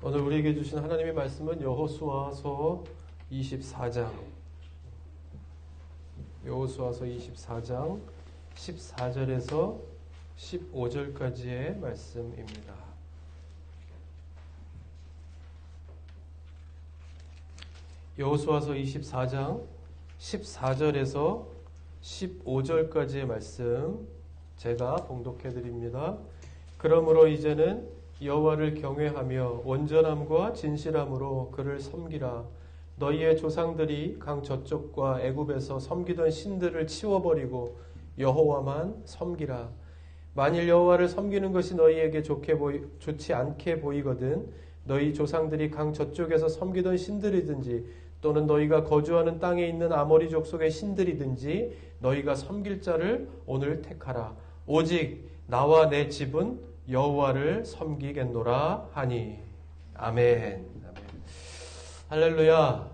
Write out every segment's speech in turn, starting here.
오늘 우리에게 주신 하나님의 말씀은 여호수아서 24장 24장 14절에서 15절까지의 말씀입니다. 여호수아서 24장 14절에서 15절까지의 말씀 제가 봉독해 드립니다. 그러므로 이제는 여호와를 경외하며 온전함과 진실함으로 그를 섬기라. 너희의 조상들이 강 저쪽과 애굽에서 섬기던 신들을 치워버리고 여호와만 섬기라. 만일 여호와를 섬기는 것이 너희에게 좋지 않게 보이거든 너희 조상들이 강 저쪽에서 섬기던 신들이든지 또는 너희가 거주하는 땅에 있는 아모리 족속의 신들이든지 너희가 섬길 자를 오늘 택하라. 오직 나와 내 집은 여호와를 섬기겠노라 하니. 아멘. 아멘. 할렐루야.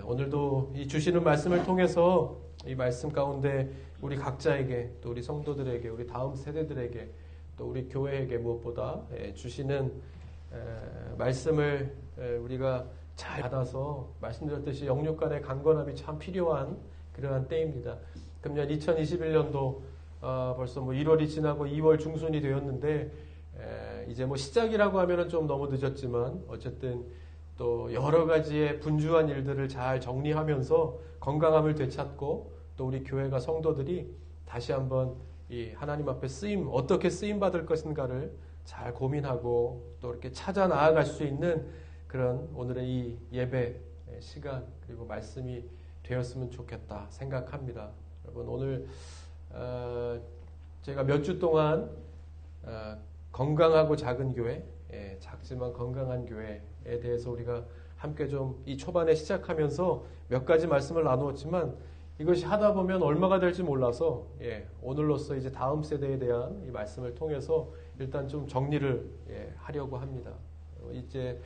오늘도 이 주시는 말씀을 통해서 이 말씀 가운데 우리 각자에게 또 우리 성도들에게 우리 다음 세대들에게 또 우리 교회에게 무엇보다 주시는 말씀을 우리가 잘 받아서 말씀드렸듯이 영육 간의 강건함이 참 필요한 그러한 때입니다. 금년 2021년도 벌써 1월이 지나고 2월 중순이 되었는데 이제 시작이라고 하면은 좀 너무 늦었지만 어쨌든 또 여러 가지의 분주한 일들을 잘 정리하면서 건강함을 되찾고 또 우리 교회가 성도들이 다시 한번 이 하나님 앞에 어떻게 쓰임 받을 것인가를 잘 고민하고 또 이렇게 찾아 나아갈 수 있는 그런 오늘의 이 예배 시간 그리고 말씀이 되었으면 좋겠다 생각합니다. 여러분 오늘 제가 몇 주 동안 건강하고 작은 교회, 작지만 건강한 교회에 대해서 우리가 함께 좀 이 초반에 시작하면서 몇 가지 말씀을 나누었지만 이것이 하다 보면 얼마가 될지 몰라서 오늘로써 이제 다음 세대에 대한 이 말씀을 통해서 일단 좀 정리를 하려고 합니다. 이제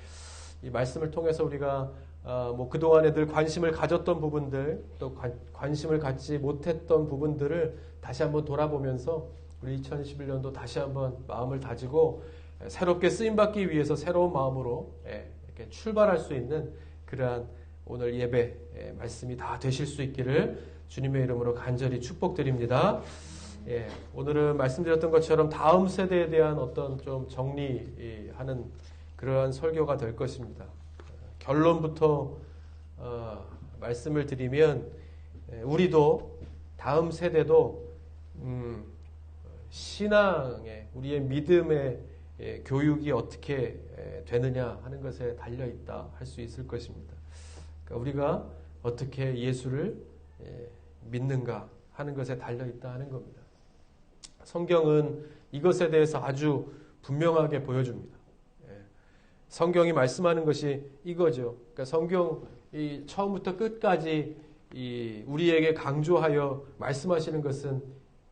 이 말씀을 통해서 우리가 그동안에 늘 관심을 가졌던 부분들 또 관심을 갖지 못했던 부분들을 다시 한번 돌아보면서 우리 2021년도 다시 한번 마음을 다지고 새롭게 쓰임받기 위해서 새로운 마음으로 이렇게 출발할 수 있는 그러한 오늘 예배 말씀이 다 되실 수 있기를 주님의 이름으로 간절히 축복드립니다. 오늘은 말씀드렸던 것처럼 다음 세대에 대한 어떤 좀 정리하는 그러한 설교가 될 것입니다. 결론부터 말씀을 드리면 우리도 다음 세대도 신앙의 우리의 믿음의 교육이 어떻게 되느냐 하는 것에 달려 있다 할 수 있을 것입니다. 그러니까 우리가 어떻게 예수를 믿는가 하는 것에 달려 있다 하는 겁니다. 성경은 이것에 대해서 아주 분명하게 보여줍니다. 성경이 말씀하는 것이 이거죠. 그러니까 성경이 처음부터 끝까지 우리에게 강조하여 말씀하시는 것은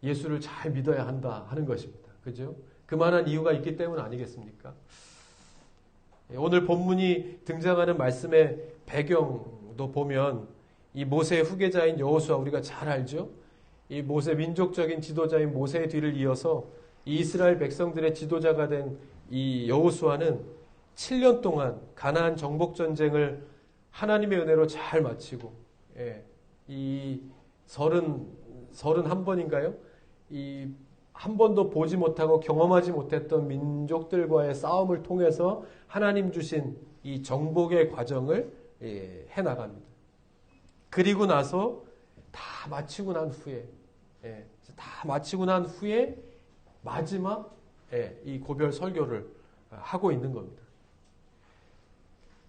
예수를 잘 믿어야 한다 하는 것입니다. 그죠? 그만한 이유가 있기 때문 아니겠습니까? 오늘 본문이 등장하는 말씀의 배경도 보면 이 모세의 후계자인 여호수아 우리가 잘 알죠? 이 모세 민족적인 지도자인 모세의 뒤를 이어서 이 이스라엘 백성들의 지도자가 된 이 여호수아는 7년 동안 가나안 정복 전쟁을 하나님의 은혜로 잘 마치고 이 31번인가요? 이 한 번도 보지 못하고 경험하지 못했던 민족들과의 싸움을 통해서 하나님 주신 이 정복의 과정을 해나갑니다. 그리고 나서 다 마치고 난 후에 마지막 이 고별 설교를 하고 있는 겁니다.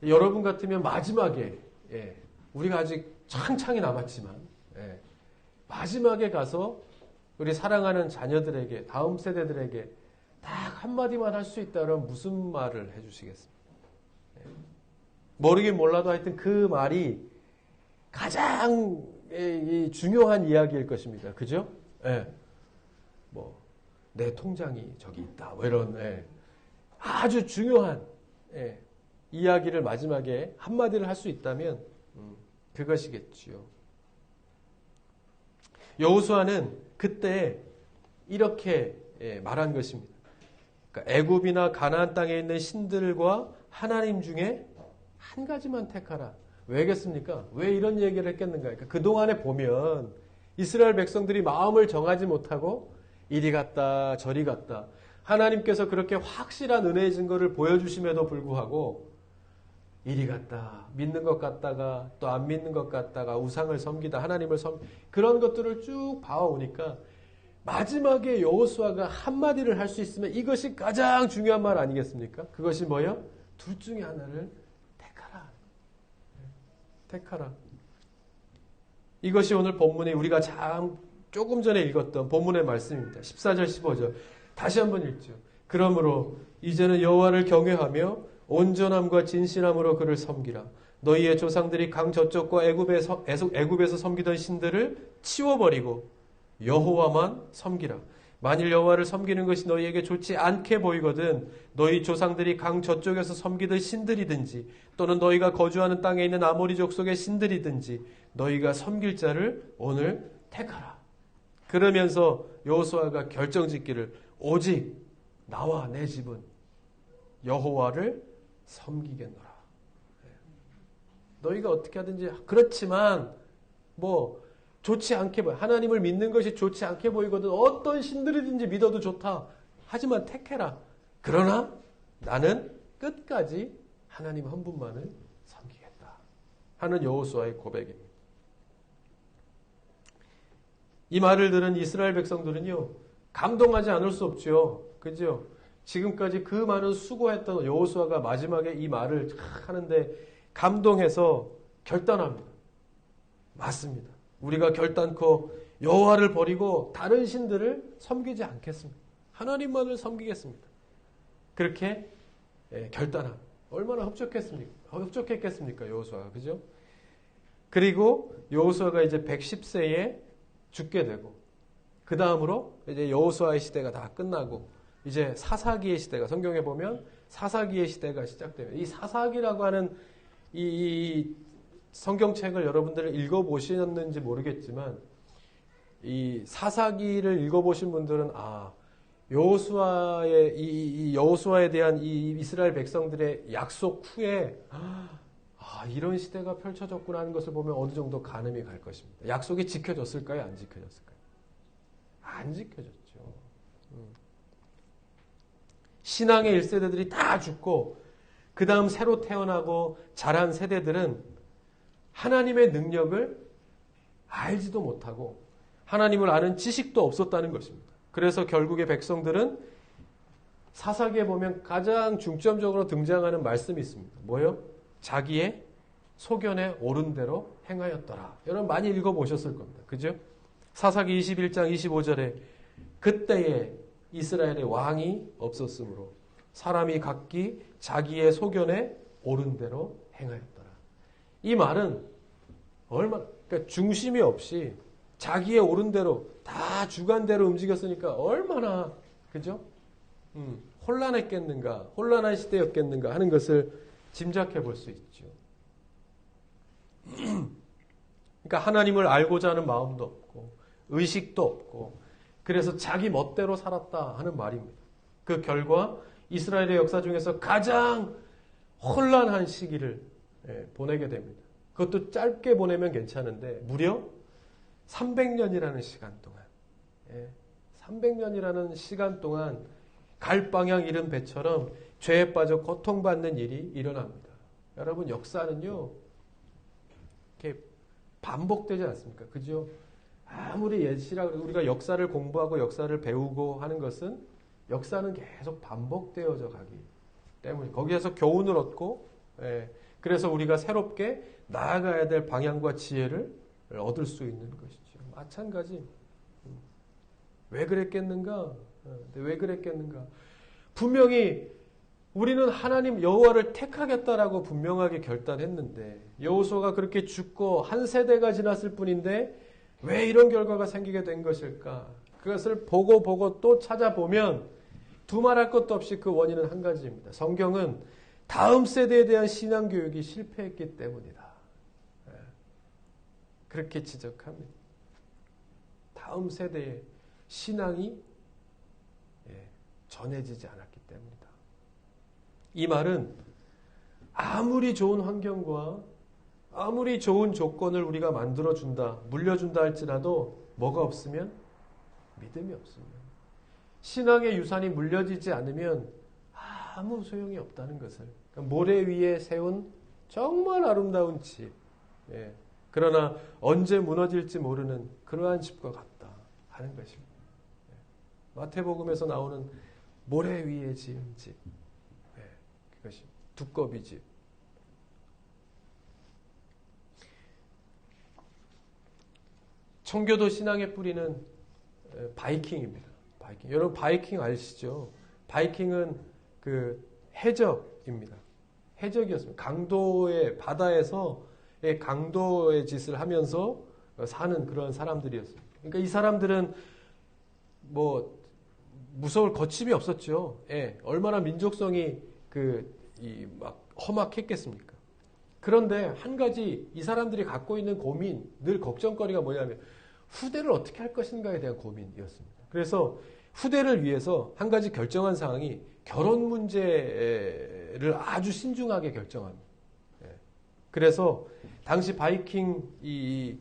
여러분 같으면 마지막에 우리가 아직 창창이 남았지만 마지막에 가서 우리 사랑하는 자녀들에게 다음 세대들에게 딱 한마디만 할 수 있다면 무슨 말을 해주시겠습니까? 모르긴 몰라도 하여튼 그 말이 가장 중요한 이야기일 것입니다. 그죠? 내 통장이 저기 있다. 이런 아주 중요한 이야기를 마지막에 한마디를 할 수 있다면 그것이겠지요. 여호수아는 그때 이렇게 말한 것입니다. 그러니까 애굽이나 가나안 땅에 있는 신들과 하나님 중에 한 가지만 택하라. 왜겠습니까? 왜 이런 얘기를 했겠는가? 그러니까 그동안에 보면 이스라엘 백성들이 마음을 정하지 못하고 이리 갔다 저리 갔다. 하나님께서 그렇게 확실한 은혜의 증거를 보여주심에도 불구하고 이리 갔다 믿는 것 같다가 또 안 믿는 것 같다가 우상을 섬기다 하나님을 그런 것들을 쭉 봐오니까 마지막에 여호수아가 한마디를 할 수 있으면 이것이 가장 중요한 말 아니겠습니까? 그것이 뭐예요? 둘 중에 하나를 택하라. 택하라. 이것이 오늘 본문에 우리가 조금 전에 읽었던 본문의 말씀입니다. 14절 15절 다시 한번 읽죠. 그러므로 이제는 여호와를 경외하며 온전함과 진실함으로 그를 섬기라. 너희의 조상들이 강 저쪽과 애굽에서 섬기던 신들을 치워버리고 여호와만 섬기라. 만일 여호와를 섬기는 것이 너희에게 좋지 않게 보이거든 너희 조상들이 강 저쪽에서 섬기던 신들이든지 또는 너희가 거주하는 땅에 있는 아모리 족속의 신들이든지 너희가 섬길 자를 오늘 택하라. 그러면서 여호수아가 결정짓기를 오직 나와 내 집은 여호와를 섬기겠노라. 너희가 어떻게 하든지 그렇지만 좋지 않게 보여. 하나님을 믿는 것이 좋지 않게 보이거든 어떤 신들이든지 믿어도 좋다. 하지만 택해라. 그러나 나는 끝까지 하나님 한 분만을 섬기겠다. 하는 여호수아의 고백입니다. 이 말을 들은 이스라엘 백성들은요. 감동하지 않을 수 없죠. 그죠? 지금까지 그 많은 수고했던 여호수아가 마지막에 이 말을 하는데 감동해서 결단합니다. 맞습니다. 우리가 결단코 여호와를 버리고 다른 신들을 섬기지 않겠습니다. 하나님만을 섬기겠습니다. 그렇게 결단합니다. 얼마나 흡족했겠습니까? 여호수아가. 그죠? 그리고 여호수아가 이제 110세에 죽게 되고 그 다음으로 이제 여호수아의 시대가 다 끝나고 이제 사사기의 시대가 성경에 보면 사사기의 시대가 시작됩니다. 이 사사기라고 하는 이 성경책을 여러분들 읽어보셨는지 모르겠지만 이 사사기를 읽어보신 분들은 여호수아의 이 여호수아에 대한 이 이스라엘 백성들의 약속 후에 이런 시대가 펼쳐졌구나 하는 것을 보면 어느 정도 가늠이 갈 것입니다. 약속이 지켜졌을까요? 안 지켜졌을까요? 안 지켜졌죠. 신앙의 1세대들이 다 죽고 그 다음 새로 태어나고 자란 세대들은 하나님의 능력을 알지도 못하고 하나님을 아는 지식도 없었다는 것입니다. 그래서 결국에 백성들은 사사기에 보면 가장 중점적으로 등장하는 말씀이 있습니다. 뭐예요? 자기의 소견에 옳은 대로 행하였더라. 여러분 많이 읽어보셨을 겁니다. 그죠? 사사기 21장 25절에 그때에 이스라엘의 왕이 없었으므로 사람이 각기 자기의 소견에 옳은 대로 행하였더라. 이 말은 그러니까 중심이 없이 자기의 옳은 대로 다 주관대로 움직였으니까 얼마나 그죠? 혼란했겠는가, 혼란한 시대였겠는가 하는 것을 짐작해 볼 수 있죠. 그러니까 하나님을 알고자 하는 마음도 없고 의식도 없고 그래서 자기 멋대로 살았다 하는 말입니다. 그 결과 이스라엘의 역사 중에서 가장 혼란한 시기를 보내게 됩니다. 그것도 짧게 보내면 괜찮은데 무려 300년이라는 시간 동안 300년이라는 시간 동안 갈 방향 잃은 배처럼 죄에 빠져 고통받는 일이 일어납니다. 여러분 역사는요 이렇게 반복되지 않습니까? 그죠? 아무리 우리가 역사를 공부하고 역사를 배우고 하는 것은 역사는 계속 반복되어져 가기 때문에 거기에서 교훈을 얻고 그래서 우리가 새롭게 나아가야 될 방향과 지혜를 얻을 수 있는 것이죠. 마찬가지. 왜 그랬겠는가? 왜 그랬겠는가? 분명히 우리는 하나님 여호와를 택하겠다라고 분명하게 결단했는데 여호수아가 그렇게 죽고 한 세대가 지났을 뿐인데 왜 이런 결과가 생기게 된 것일까? 그것을 보고 또 찾아보면 두말할 것도 없이 그 원인은 한 가지입니다. 성경은 다음 세대에 대한 신앙교육이 실패했기 때문이다. 그렇게 지적합니다. 다음 세대의 신앙이 전해지지 않았기 때문이다. 이 말은 아무리 좋은 환경과 아무리 좋은 조건을 우리가 만들어준다, 물려준다 할지라도 뭐가 없으면? 믿음이 없으면. 신앙의 유산이 물려지지 않으면 아무 소용이 없다는 것을. 그러니까 모래 위에 세운 정말 아름다운 집. 예. 그러나 언제 무너질지 모르는 그러한 집과 같다 하는 것입니다. 예. 마태복음에서 나오는 모래 위에 지은 집. 예. 그것이 두꺼비 집. 청교도 신앙의 뿌리는 바이킹입니다. 바이킹. 여러분 바이킹 아시죠? 바이킹은 그 해적입니다. 해적이었습니다. 강도의 바다에서 강도의 짓을 하면서 사는 그런 사람들이었습니다. 그러니까 이 사람들은 뭐 무서울 거침이 없었죠. 예, 얼마나 민족성이 막 험악했겠습니까? 그런데 한 가지 이 사람들이 갖고 있는 고민, 늘 걱정거리가 뭐냐면 후대를 어떻게 할 것인가에 대한 고민이었습니다. 그래서 후대를 위해서 한 가지 결정한 사항이 결혼 문제를 아주 신중하게 결정합니다. 그래서 당시 바이킹 이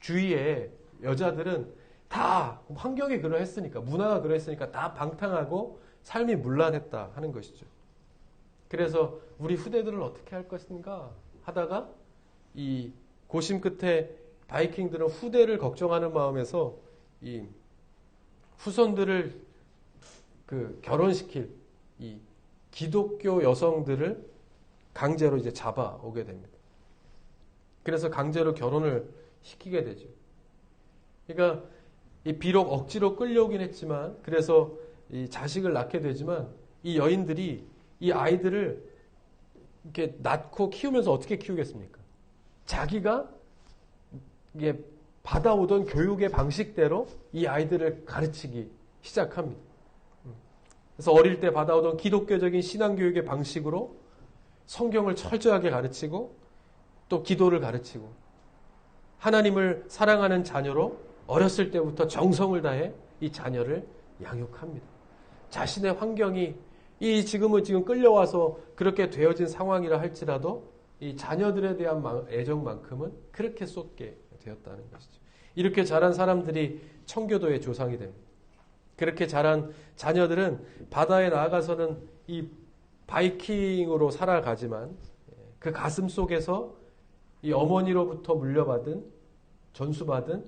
주위에 여자들은 다 환경이 그러했으니까, 문화가 그러했으니까 다 방탕하고 삶이 문란했다 하는 것이죠. 그래서 우리 후대들을 어떻게 할 것인가 하다가 이 고심 끝에 바이킹들은 후대를 걱정하는 마음에서 이 후손들을 결혼시킬 이 기독교 여성들을 강제로 이제 잡아오게 됩니다. 그래서 강제로 결혼을 시키게 되죠. 그러니까 비록 억지로 끌려오긴 했지만, 그래서 이 자식을 낳게 되지만 이 여인들이 이 아이들을 이렇게 낳고 키우면서 어떻게 키우겠습니까? 자기가 이게 받아오던 교육의 방식대로 이 아이들을 가르치기 시작합니다. 그래서 어릴 때 받아오던 기독교적인 신앙교육의 방식으로 성경을 철저하게 가르치고 또 기도를 가르치고 하나님을 사랑하는 자녀로 어렸을 때부터 정성을 다해 이 자녀를 양육합니다. 자신의 환경이 지금 끌려와서 그렇게 되어진 상황이라 할지라도 이 자녀들에 대한 애정만큼은 그렇게 쏟게 되었다는 것이죠. 이렇게 자란 사람들이 청교도의 조상이 됩니다. 그렇게 자란 자녀들은 바다에 나아가서는 이 바이킹으로 살아가지만 그 가슴 속에서 이 어머니로부터 물려받은, 전수받은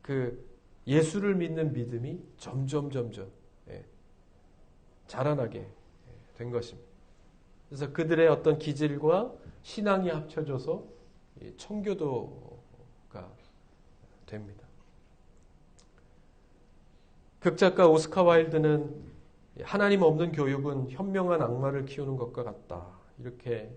그 예수를 믿는 믿음이 점점 자라나게 된 것입니다. 그래서 그들의 어떤 기질과 신앙이 합쳐져서 청교도가 됩니다. 극작가 오스카 와일드는 하나님 없는 교육은 현명한 악마를 키우는 것과 같다. 이렇게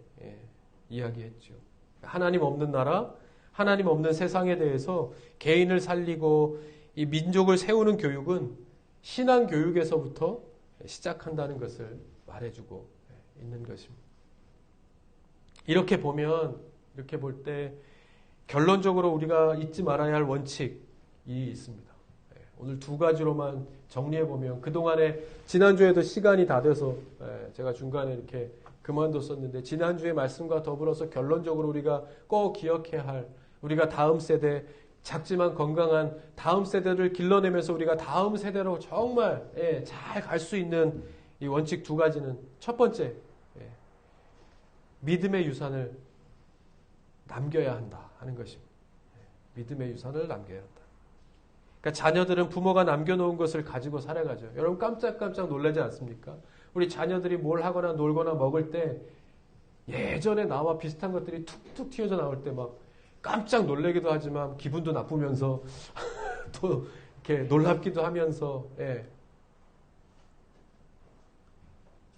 이야기했죠. 하나님 없는 나라, 하나님 없는 세상에 대해서 개인을 살리고 이 민족을 세우는 교육은 신앙 교육에서부터 시작한다는 것을 말해주고 있는 것입니다. 이렇게 볼 때 결론적으로 우리가 잊지 말아야 할 원칙이 있습니다. 오늘 두 가지로만 정리해보면, 그동안에 지난주에도 시간이 다 돼서 제가 중간에 이렇게 그만뒀었는데, 지난주의 말씀과 더불어서 결론적으로 우리가 꼭 기억해야 할, 우리가 다음 세대, 작지만 건강한 다음 세대를 길러내면서 우리가 다음 세대로 정말 잘 갈 수 있는 이 원칙 두 가지는, 첫 번째, 믿음의 유산을 남겨야 한다 하는 것입니다. 믿음의 유산을 남겨야 한다. 그러니까 자녀들은 부모가 남겨놓은 것을 가지고 살아가죠. 여러분 깜짝깜짝 놀라지 않습니까? 우리 자녀들이 뭘 하거나 놀거나 먹을 때 예전에 나와 비슷한 것들이 툭툭 튀어져 나올 때 막 깜짝 놀라기도 하지만 기분도 나쁘면서 또 이렇게 놀랍기도 하면서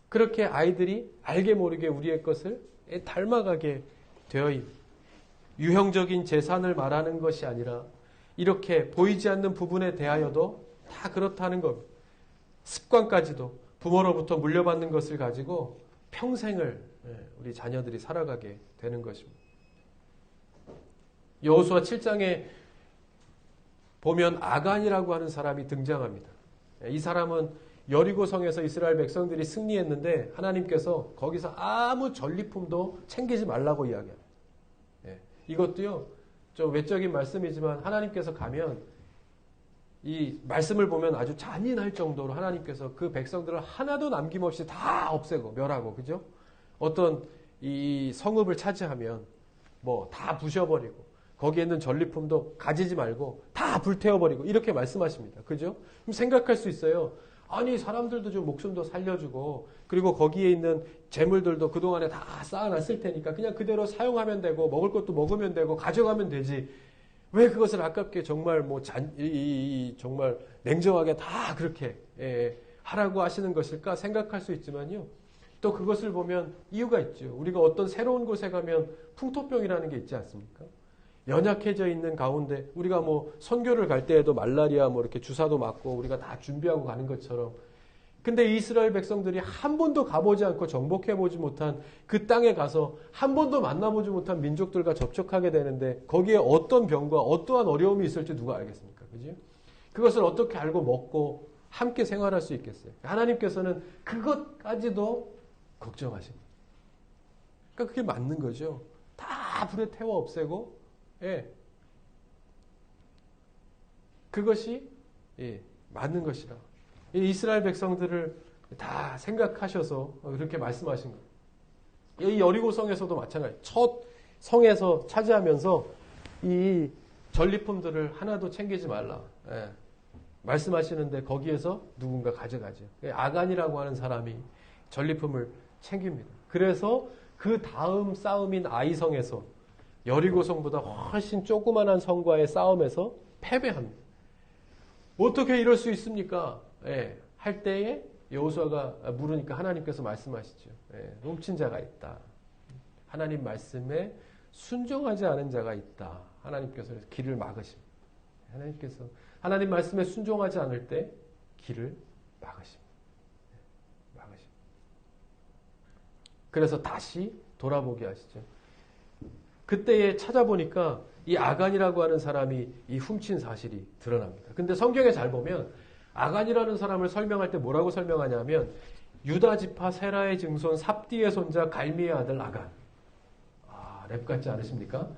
그렇게 아이들이 알게 모르게 우리의 것을 닮아가게 되어 있는, 유형적인 재산을 말하는 것이 아니라 이렇게 보이지 않는 부분에 대하여도 다 그렇다는 겁니다. 습관까지도 부모로부터 물려받는 것을 가지고 평생을 우리 자녀들이 살아가게 되는 것입니다. 여호수아 7장에 보면 아간이라고 하는 사람이 등장합니다. 이 사람은 여리고성에서 이스라엘 백성들이 승리했는데 하나님께서 거기서 아무 전리품도 챙기지 말라고 이야기합니다. 예. 이것도요, 좀 외적인 말씀이지만 하나님께서 가면 이 말씀을 보면 아주 잔인할 정도로 하나님께서 그 백성들을 하나도 남김없이 다 없애고 멸하고, 그죠? 어떤 이 성읍을 차지하면 뭐 다 부셔버리고 거기에 있는 전리품도 가지지 말고 다 불태워버리고 이렇게 말씀하십니다. 그죠? 그럼 생각할 수 있어요. 아니, 사람들도 좀 목숨도 살려주고 그리고 거기에 있는 재물들도 그동안에 다 쌓아놨을 테니까 그냥 그대로 사용하면 되고 먹을 것도 먹으면 되고 가져가면 되지. 왜 그것을 아깝게 정말 정말 냉정하게 다 그렇게 하라고 하시는 것일까 생각할 수 있지만요. 또 그것을 보면 이유가 있죠. 우리가 어떤 새로운 곳에 가면 풍토병이라는 게 있지 않습니까? 연약해져 있는 가운데 우리가 뭐 선교를 갈 때에도 말라리아 뭐 이렇게 주사도 맞고 우리가 다 준비하고 가는 것처럼, 근데 이스라엘 백성들이 한 번도 가보지 않고 정복해보지 못한 그 땅에 가서 한 번도 만나보지 못한 민족들과 접촉하게 되는데 거기에 어떤 병과 어떠한 어려움이 있을지 누가 알겠습니까? 그죠? 그것을 어떻게 알고 먹고 함께 생활할 수 있겠어요? 하나님께서는 그것까지도 걱정하십니다. 그러니까 그게 맞는 거죠. 다 불에 태워 없애고, 예. 그것이, 예, 맞는 것이라. 이 이스라엘 백성들을 다 생각하셔서 그렇게 말씀하신 거예요. 이 여리고성에서도 마찬가지. 첫 성에서 차지하면서 이 전리품들을 하나도 챙기지 말라. 예. 말씀하시는데 거기에서 누군가 가져가죠. 아간이라고 하는 사람이 전리품을 챙깁니다. 그래서 그 다음 싸움인 아이성에서 여리고성보다 훨씬 조그만한 성과의 싸움에서 패배합니다. 어떻게 이럴 수 있습니까? 예, 할 때에 여호수아가 물으니까 하나님께서 말씀하시죠. 예, 훔친 자가 있다. 하나님 말씀에 순종하지 않은 자가 있다. 하나님께서 길을 막으십니다. 하나님께서 하나님 말씀에 순종하지 않을 때 길을 막으십니다. 막으십니다. 그래서 다시 돌아보게 하시죠. 그때에 찾아보니까 이 아간이라고 하는 사람이 이 훔친 사실이 드러납니다. 근데 성경에 잘 보면 아간이라는 사람을 설명할 때 뭐라고 설명하냐면 유다 지파 세라의 증손 삽디의 손자 갈미의 아들 아간. 아, 랩 같지 않으십니까?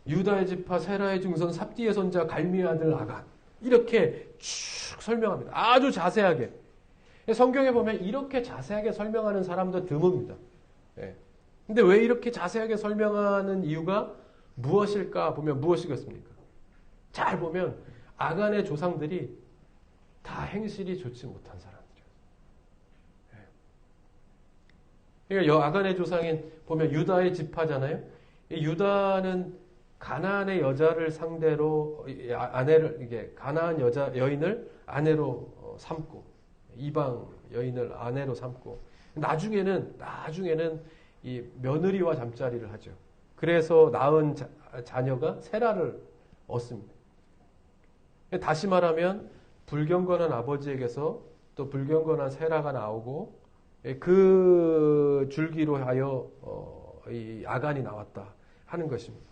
유다의 지파 세라의 증손 삽디의 손자 갈미의 아들 아간. 이렇게 쭉 설명합니다. 아주 자세하게. 성경에 보면 이렇게 자세하게 설명하는 사람도 드뭅니다. 예. 근데 왜 이렇게 자세하게 설명하는 이유가 무엇일까 보면 무엇이겠습니까? 잘 보면 아간의 조상들이 다 행실이 좋지 못한 사람들이에요. 그러니까 아간의 조상인 보면 유다의 지파잖아요. 유다는 가나안의 여자를 상대로 아내를 이게 가나안 여인을 아내로 삼고 이방 여인을 아내로 삼고 나중에는 이 며느리와 잠자리를 하죠. 그래서 낳은 자녀가 세라를 얻습니다. 다시 말하면 불경건한 아버지에게서 또 불경건한 세라가 나오고 그 줄기로 하여 이 아간이 나왔다 하는 것입니다.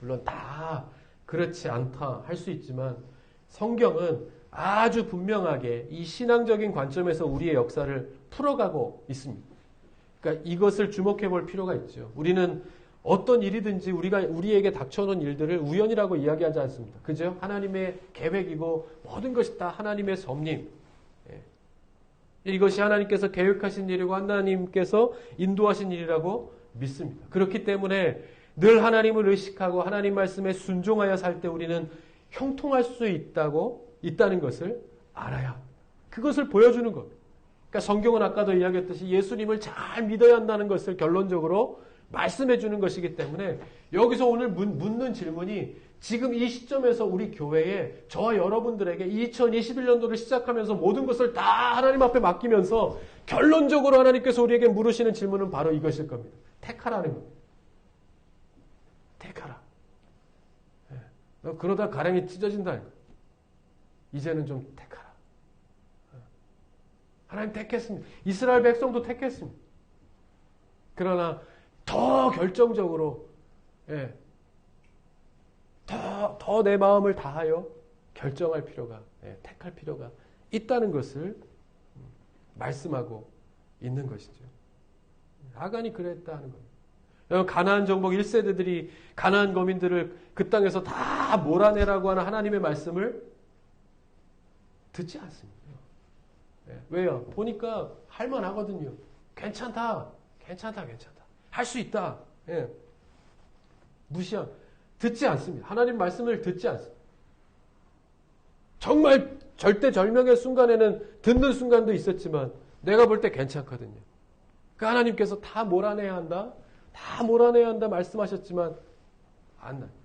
물론 다 그렇지 않다 할 수 있지만 성경은 아주 분명하게 이 신앙적인 관점에서 우리의 역사를 풀어가고 있습니다. 그러니까 이것을 주목해 볼 필요가 있죠. 우리는 어떤 일이든지 우리에게 닥쳐오는 일들을 우연이라고 이야기하지 않습니다. 그죠? 하나님의 계획이고 모든 것이 다 하나님의 섭림. 이것이 하나님께서 계획하신 일이고 하나님께서 인도하신 일이라고 믿습니다. 그렇기 때문에 늘 하나님을 의식하고 하나님 말씀에 순종하여 살 때 우리는 형통할 수 있다는 것을 알아야 합니다. 그것을 보여주는 겁니다. 그러니까 성경은 아까도 이야기했듯이 예수님을 잘 믿어야 한다는 것을 결론적으로 말씀해 주는 것이기 때문에 여기서 오늘 묻는 질문이 지금 이 시점에서 우리 교회에 저와 여러분들에게 2021년도를 시작하면서 모든 것을 다 하나님 앞에 맡기면서 결론적으로 하나님께서 우리에게 물으시는 질문은 바로 이것일 겁니다. 택하라는 겁니다. 택하라. 너 그러다 가랭이 찢어진다니까. 이제는 좀 택하라. 하나님 택했습니다. 이스라엘 백성도 택했습니다. 그러나 더 결정적으로 더 내 마음을 다하여 결정할 필요가 택할 필요가 있다는 것을 말씀하고 있는 것이죠. 하간이 그랬다 하는 겁니다. 여러분, 가나안 정복 1세대들이 가나안 거민들을 그 땅에서 다 몰아내라고 하는 하나님의 말씀을 듣지 않습니다. 왜요? 보니까 할만하거든요. 괜찮다. 할 수 있다. 듣지 않습니다. 하나님 말씀을 듣지 않습니다. 정말 절대절명의 순간에는 듣는 순간도 있었지만 내가 볼 때 괜찮거든요. 그 하나님께서 다 몰아내야 한다. 말씀하셨지만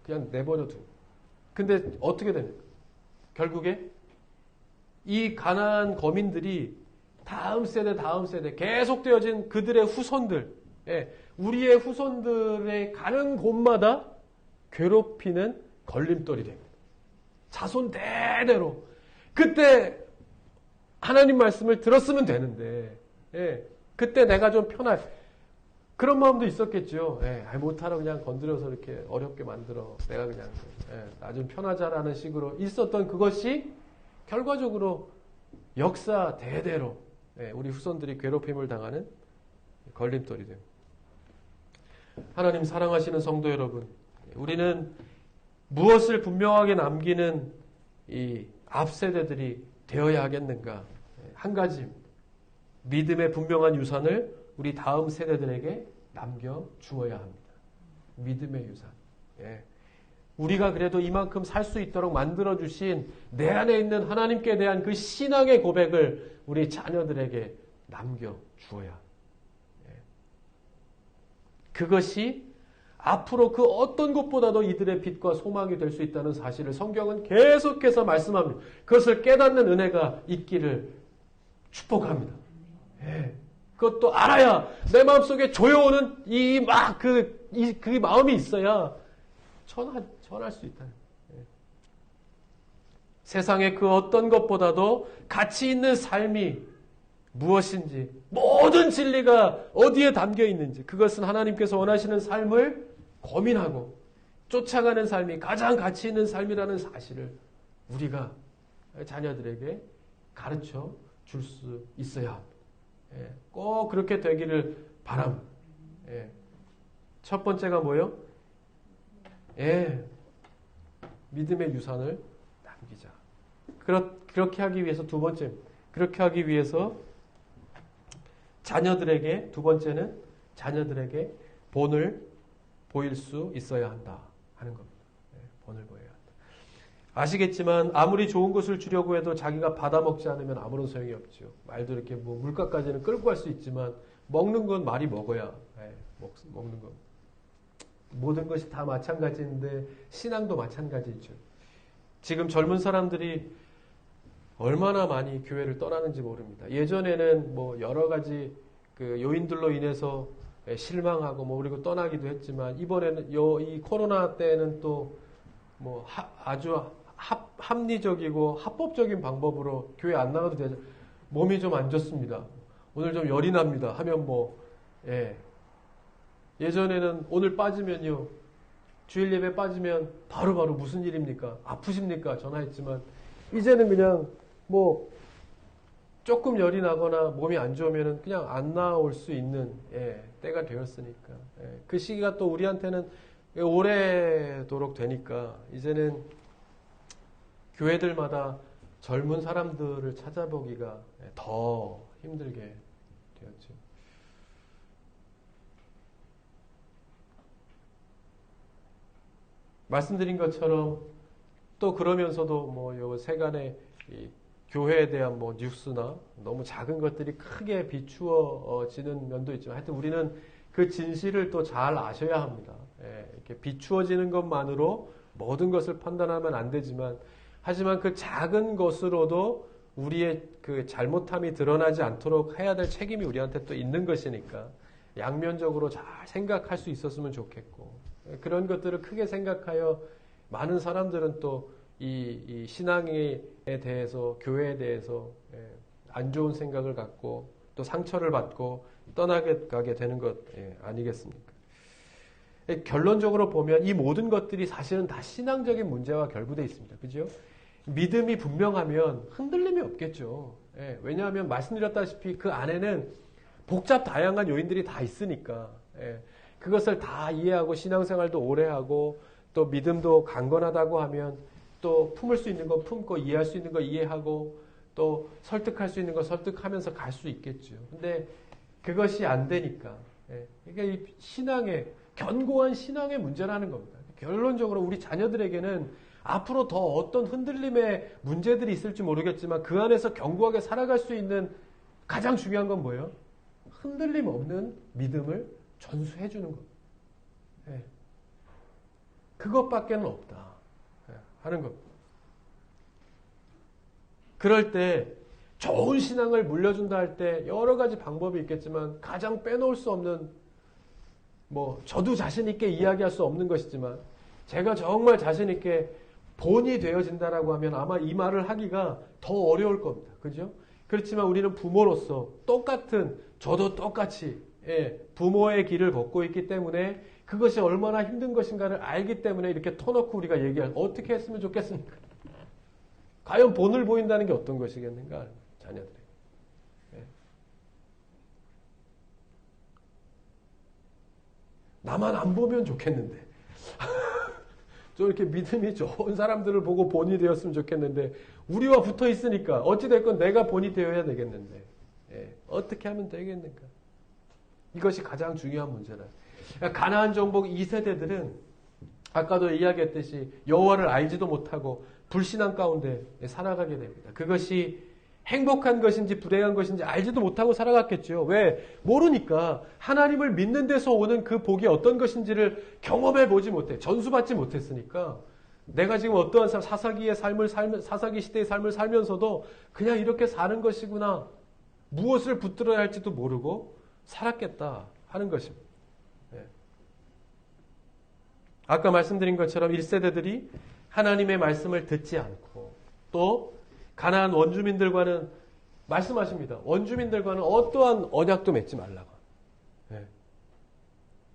그냥 내버려 두고. 근데 어떻게 됩니까? 결국에 이 가나안 거민들이 다음 세대 계속되어진 그들의 후손들, 우리의 후손들의 가는 곳마다 괴롭히는 걸림돌이 됩니다. 자손 대대로. 그때 하나님 말씀을 들었으면 되는데, 그때 내가 좀 편할, 그런 마음도 있었겠죠. 못하라 그냥 건드려서 이렇게 어렵게 만들어. 내가 그냥, 나 좀 편하자라는 식으로 있었던 그것이 결과적으로 역사 대대로 우리 후손들이 괴롭힘을 당하는 걸림돌이 됩니다. 하나님 사랑하시는 성도 여러분, 우리는 무엇을 분명하게 남기는 이 앞세대들이 되어야 하겠는가? 한 가지, 믿음의 분명한 유산을 우리 다음 세대들에게 남겨주어야 합니다. 믿음의 유산. 우리가 그래도 이만큼 살 수 있도록 만들어주신 내 안에 있는 하나님께 대한 그 신앙의 고백을 우리 자녀들에게 남겨주어야 합니다. 그것이 앞으로 그 어떤 것보다도 이들의 빛과 소망이 될 수 있다는 사실을 성경은 계속해서 말씀합니다. 그것을 깨닫는 은혜가 있기를 축복합니다. 그것도 알아야 내 마음속에 조여오는 그 마음이 있어야 전할 수 있다. 세상의 그 어떤 것보다도 가치 있는 삶이 무엇인지, 모든 진리가 어디에 담겨 있는지, 그것은 하나님께서 원하시는 삶을 고민하고 쫓아가는 삶이 가장 가치 있는 삶이라는 사실을 우리가 자녀들에게 가르쳐 줄 수 있어야 합니다. 꼭 그렇게 되기를 바랍니다. 첫 번째가 뭐예요? 믿음의 유산을 남기자. 그렇게 하기 위해서 두 번째, 그렇게 하기 위해서 두 번째는 자녀들에게 본을 보일 수 있어야 한다 하는 겁니다. 본을 보여야 한다. 아시겠지만 아무리 좋은 것을 주려고 해도 자기가 받아먹지 않으면 아무런 소용이 없죠. 말도 이렇게 물가까지는 끌고 갈 수 있지만 먹는 건 말이 먹어야 먹는 것. 모든 것이 다 마찬가지인데 신앙도 마찬가지죠. 지금 젊은 사람들이 얼마나 많이 교회를 떠나는지 모릅니다. 예전에는 여러 가지 그 요인들로 인해서 실망하고 그리고 떠나기도 했지만 이번에는 이 코로나 때는 또 아주 합리적이고 합법적인 방법으로 교회 안 나가도 되죠. 몸이 좀 안 좋습니다. 오늘 좀 열이 납니다. 하면 예전에는 오늘 빠지면요. 주일 예배 빠지면 바로바로 무슨 일입니까? 아프십니까? 전화했지만 이제는 그냥 조금 열이 나거나 몸이 안 좋으면 그냥 안 나올 수 있는 때가 되었으니까 그 시기가 또 우리한테는 오래도록 되니까 이제는 교회들마다 젊은 사람들을 찾아보기가 더 힘들게 되었죠. 말씀드린 것처럼 또 그러면서도 요 세간의 교회에 대한 뉴스나 너무 작은 것들이 크게 비추어지는 면도 있지만 하여튼 우리는 그 진실을 또 잘 아셔야 합니다. 이렇게 비추어지는 것만으로 모든 것을 판단하면 안 되지만 하지만 그 작은 것으로도 우리의 그 잘못함이 드러나지 않도록 해야 될 책임이 우리한테 또 있는 것이니까 양면적으로 잘 생각할 수 있었으면 좋겠고 그런 것들을 크게 생각하여 많은 사람들은 또 이 신앙에 대해서 교회에 대해서 안 좋은 생각을 갖고 또 상처를 받고 떠나게 되는 것 아니겠습니까? 결론적으로 보면 이 모든 것들이 사실은 다 신앙적인 문제와 결부되어 있습니다. 그죠? 믿음이 분명하면 흔들림이 없겠죠. 예, 왜냐하면 말씀드렸다시피 그 안에는 복잡 다양한 요인들이 다 있으니까 예, 그것을 다 이해하고 신앙생활도 오래 하고 또 믿음도 강건하다고 하면 또 품을 수 있는 거 품고 이해할 수 있는 거 이해하고 또 설득할 수 있는 거 설득하면서 갈 수 있겠죠. 근데 그것이 안 되니까 예, 그러니까 이 신앙의 견고한 신앙의 문제라는 겁니다. 결론적으로 우리 자녀들에게는 앞으로 더 어떤 흔들림의 문제들이 있을지 모르겠지만 그 안에서 견고하게 살아갈 수 있는 가장 중요한 건 뭐예요? 흔들림 없는 믿음을 전수해 주는 것. 예. 그것밖에는 없다. 예. 하는 것. 그럴 때 좋은 신앙을 물려준다 할 때 여러 가지 방법이 있겠지만 가장 빼놓을 수 없는 저도 자신 있게 이야기할 수 없는 것이지만 제가 정말 자신 있게 본이 되어진다라고 하면 아마 이 말을 하기가 더 어려울 겁니다. 그죠? 그렇지만 우리는 부모로서 저도 똑같이 부모의 길을 걷고 있기 때문에 그것이 얼마나 힘든 것인가를 알기 때문에 이렇게 터놓고 우리가 어떻게 했으면 좋겠습니까? 과연 본을 보인다는 게 어떤 것이겠는가? 자녀들이. 나만 안 보면 좋겠는데. 좀 이렇게 믿음이 좋은 사람들을 보고 본이 되었으면 좋겠는데 우리와 붙어 있으니까 어찌됐건 내가 본이 되어야 되겠는데 어떻게 하면 되겠는가? 이것이 가장 중요한 문제라. 가나안 정복 2세대들은 아까도 이야기했듯이 여호와를 알지도 못하고 불신앙 가운데 살아가게 됩니다. 그것이 행복한 것인지 불행한 것인지 알지도 못하고 살아갔겠죠. 왜? 모르니까 하나님을 믿는 데서 오는 그 복이 어떤 것인지를 경험해 보지 못해. 전수받지 못했으니까 내가 지금 어떠한 사사기 시대의 삶을 살면서도 그냥 이렇게 사는 것이구나. 무엇을 붙들어야 할지도 모르고 살았겠다 하는 것입니다. 아까 말씀드린 것처럼 1세대들이 하나님의 말씀을 듣지 않고 또 가나안 원주민들과는 말씀하십니다. 원주민들과는 어떠한 언약도 맺지 말라고.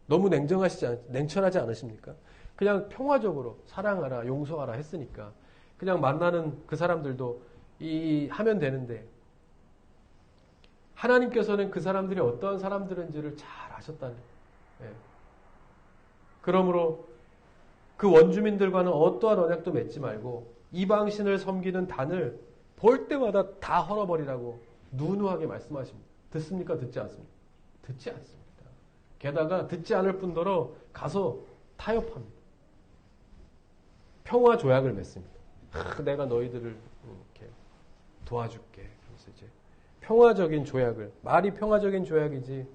너무 냉철하지 않으십니까? 그냥 평화적으로 사랑하라, 용서하라 했으니까 그냥 만나는 그 사람들도 하면 되는데 하나님께서는 그 사람들이 어떠한 사람들인지를 잘 아셨다는. 그러므로 그 원주민들과는 어떠한 언약도 맺지 말고 이방신을 섬기는 단을 볼 때마다 다 헐어버리라고 누누하게 말씀하십니다. 듣습니까? 듣지 않습니까? 듣지 않습니다. 게다가 듣지 않을 뿐더러 가서 타협합니다. 평화 조약을 맺습니다. 내가 너희들을 이렇게 도와줄게. 그래서 이제 평화적인 조약을, 말이 평화적인 조약이지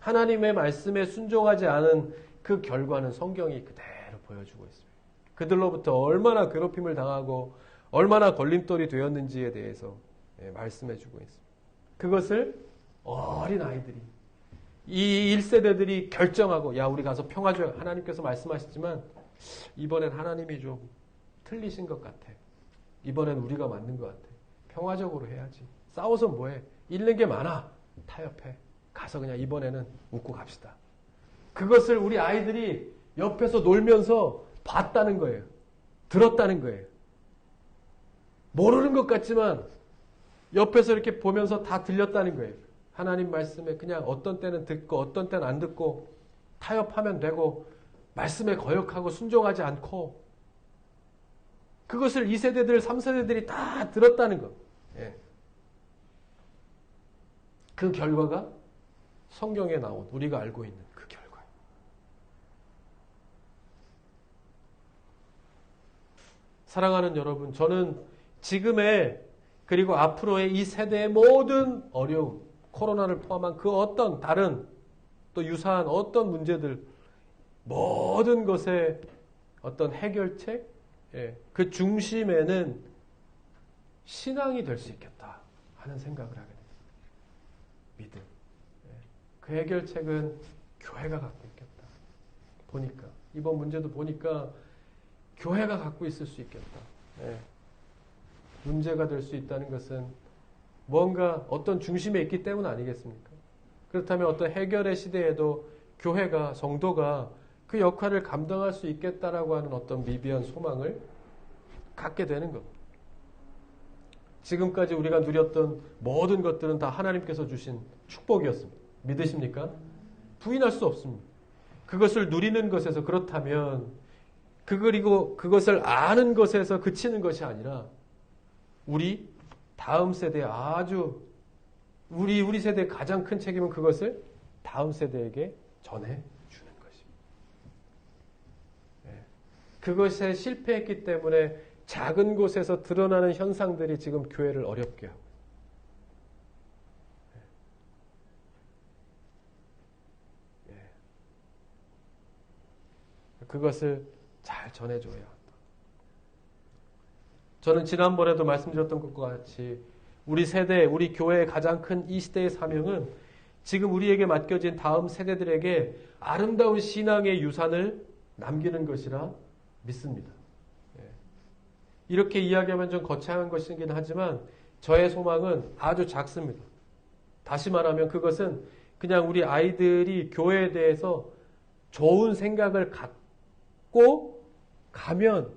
하나님의 말씀에 순종하지 않은 그 결과는 성경이 그대로 보여주고 있습니다. 그들로부터 얼마나 괴롭힘을 당하고 얼마나 걸림돌이 되었는지에 대해서 말씀해주고 있습니다. 그것을 어린 아이들이 이 1세대들이 결정하고 우리 가서 평화조약 하나님께서 말씀하시지만 이번엔 하나님이 좀 틀리신 것 같아. 이번엔 우리가 맞는 것 같아. 평화적으로 해야지. 싸워서 뭐해? 잃는 게 많아. 타협해. 가서 그냥 이번에는 웃고 갑시다. 그것을 우리 아이들이 옆에서 놀면서 봤다는 거예요. 들었다는 거예요. 모르는 것 같지만 옆에서 이렇게 보면서 다 들렸다는 거예요. 하나님 말씀에 그냥 어떤 때는 듣고 어떤 때는 안 듣고 타협하면 되고 말씀에 거역하고 순종하지 않고 그것을 2세대들, 3세대들이 다 들었다는 것. 그 결과가 성경에 나온 우리가 알고 있는 그 결과. 사랑하는 여러분, 저는 지금의 그리고 앞으로의 이 세대의 모든 어려움, 코로나를 포함한 그 어떤 다른 또 유사한 어떤 문제들 모든 것의 어떤 해결책, 그 중심에는 신앙이 될 수 있겠다 하는 생각을 하게 됩니다. 믿음. 그 해결책은 교회가 갖고 있겠다. 보니까 이번 문제도 보니까 교회가 갖고 있을 수 있겠다. 문제가 될 수 있다는 것은 뭔가 어떤 중심에 있기 때문 아니겠습니까? 그렇다면 어떤 해결의 시대에도 교회가, 성도가 그 역할을 감당할 수 있겠다라고 하는 어떤 미비한 소망을 갖게 되는 겁니다. 지금까지 우리가 누렸던 모든 것들은 다 하나님께서 주신 축복이었습니다. 믿으십니까? 부인할 수 없습니다. 그것을 누리는 것에서 그렇다면 그리고 그것을 아는 것에서 그치는 것이 아니라 우리 다음 세대에 아주 우리 세대의 가장 큰 책임은 그것을 다음 세대에게 전해 주는 것입니다. 그것에 실패했기 때문에 작은 곳에서 드러나는 현상들이 지금 교회를 어렵게 하고 그것을 잘 전해줘야 한다. 저는 지난번에도 말씀드렸던 것과 같이 우리 세대, 우리 교회의 가장 큰 이 시대의 사명은 지금 우리에게 맡겨진 다음 세대들에게 아름다운 신앙의 유산을 남기는 것이라 믿습니다. 이렇게 이야기하면 좀 거창한 것이긴 하지만 저의 소망은 아주 작습니다. 다시 말하면 그것은 그냥 우리 아이들이 교회에 대해서 좋은 생각을 갖고 가면